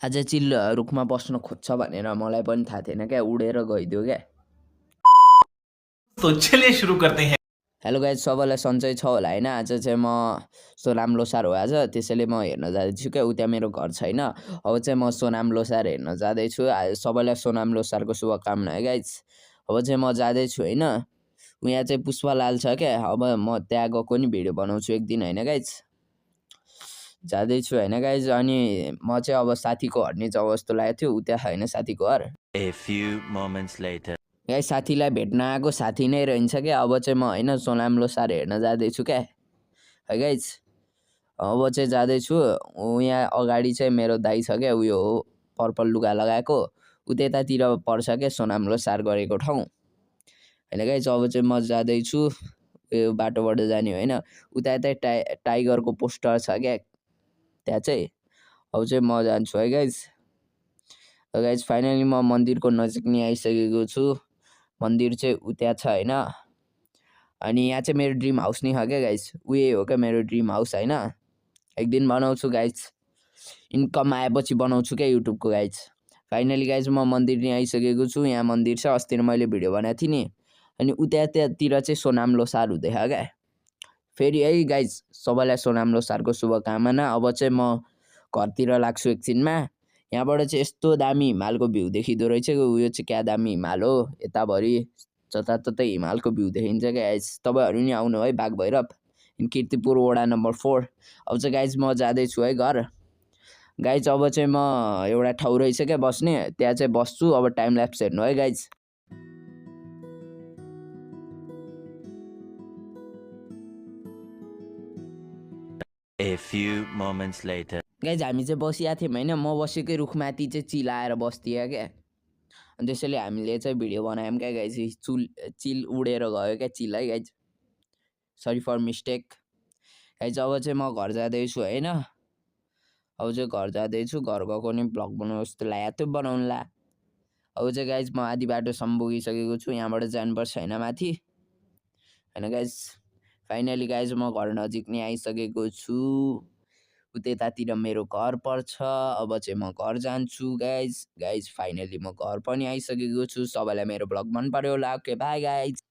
आज चिल रुखमा बस्न खोज्छ भनेर मलाई पनि थाहा थिएन क्या, उडेर गइदियो क्या। तो चलिए शुरू करते हैं। हेलो गाइज, सबैलाई सन्चै छ होला होइन। आज चाहिँ म सोनाम लोसार हो आज, त्यसैले म हेर्न जाँदैछु क्या। उता मेरो घर छैन, अब चाहिँ म सोनाम लोसार हेर्न जाँदैछु। सबैलाई सोनाम लोसारको शुभकामना है गाइज। अब चाहिँ म जाँदैछु होइन। यहाँ चाहिँ पुष्पलाल छ क्या, अब म त्यहाँ गएको नि भिडियो बनाउँछु एक दिन होइन गाइज। जाँदैछु होइन गाइज। अनि म चाहिँ अब साथीको हट्ने जाउँ जस्तो लागेको थियो, उता होइन साथीको घर। A few moments later. Guys साथीलाई भेट्न आएको साथी नै रहन्छ क्या। अब चाहिँ म होइन सोनाम लोसार हेर्न जाँदैछु क्या है गाइज। अब चाहिँ जाँदैछु। यहाँ अगाडि चाहिँ मेरो दाइ छ क्या, उयो हो पर्पल लुगा लगाएको, उ त्यतातिर पर्छ क्या सोनाम लोसार गरेको ठाउँ होइन गाइज। अब चाहिँ म जाँदैछु यो बाटोबाट जाने होइन। उता यतै टाइगरको पोस्टर छ क्या त्यहाँ चाहिँ। अब चाहिँ म जान्छु है गाइज। गाइज फाइनली म मन्दिरको नजिक नै आइसकेको छु। मन्दिर चाहिँ उता छ होइन। अनि यहाँ चाहिँ मेरो ड्रिम हाउस नै हो क्या गाइज। उयो हो क्या मेरो ड्रिम हाउस होइन। एक दिन बनाउँछु गाइज, इन्कम आएपछि बनाउँछु क्या युट्युबको गाइज। फाइनली गाइज म मन्दिर नै आइसकेको छु। यहाँ मन्दिर छ, अस्ति मैले भिडियो बनाएको थिएँ नि। अनि उतातिर चाहिँ सोनाम लोसार हुँदैछ क्या फेरि है गाइज। सबैलाई सोनाम लोसारको शुभकामना। अब चाहिँ म घरतिर लाग्छु एकछिनमा। यहाँबाट चाहिँ यस्तो दामी हिमालको भ्यू देखिँदो रहेछ। उयो चाहिँ क्या दामी हिमाल हो, यताभरि जताततै हिमालको भ्यू देखिन्छ क्या गाइज। तपाईँहरू नि आउनु है बागभैरव, किर्तिपुर वडा नम्बर 4। अब चाहिँ गाइज म जाँदैछु है घर गाइज। अब चाहिँ म एउटा ठाउँ रहेछ क्या बस्ने, त्यहाँ चाहिँ बस्छु। अब टाइम ल्याप्स हेर्नु है guys. A few moments later. Guys हामी चाहिँ बसिरहेको थियौँ होइन। म बसेकै रुखमाथि चाहिँ चिल आएर बस्दिएँ क्या। अनि त्यसैले हामीले चाहिँ भिडियो बनायौँ क्या गाइज। चिल उडेर गयो क्या चिल है guys. Sorry for mistake guys. अब चाहिँ म घर जाँदैछु होइन। अब चाहिँ घर जाँदैछु। घर गएको नि भ्लग बनाउनु जस्तो लागेको थियो, बनाउनुला। अब चाहिँ गाइज म आधी बाटोसम्म पुगिसकेको छु। यहाँबाट जानुपर्छ होइन माथि होइन गाइज। फाइनली गाइज म घर नजिक नै आइसकेको छु। उतैतातिर मेरो घर पर्छ। अब चाहिँ म घर जान्छु गाइज। फाइनली म घर पनि आइसकेको छु। सबैलाई मेरो भ्लग मन पर्यो होला। Okay by guys.